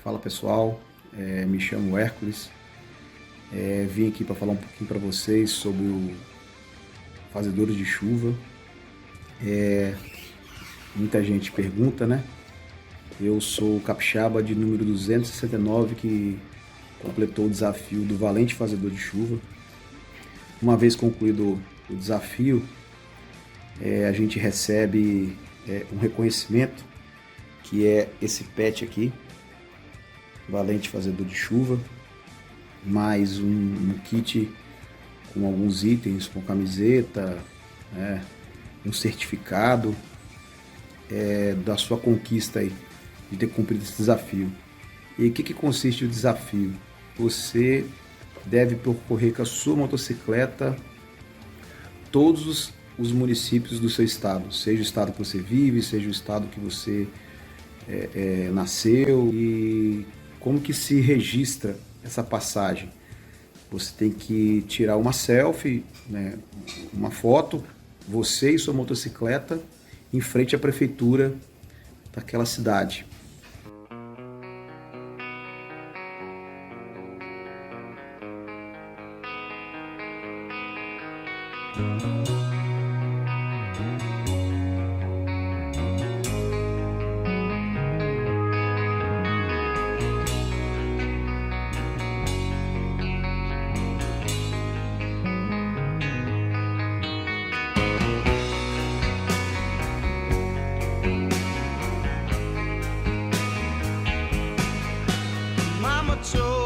Fala pessoal, me chamo Hércules, vim aqui para falar um pouquinho para vocês sobre o fazedores de chuva. Muita gente pergunta, né? Eu sou o capixaba de número 269 que completou o desafio do Valente Fazedor de Chuva. Uma vez concluído o desafio, a gente recebe um reconhecimento, que é esse pet aqui, Valente Fazedor de Chuva, mais um kit com alguns itens, com camiseta, um certificado da sua conquista aí, de ter cumprido esse desafio. E o que consiste o desafio? Você deve percorrer com a sua motocicleta todos os municípios do seu estado, seja o estado que você vive, seja o estado que você nasceu. E como que se registra essa passagem? Você tem que tirar uma selfie, né, uma foto, você e sua motocicleta, em frente à prefeitura daquela cidade. Mama told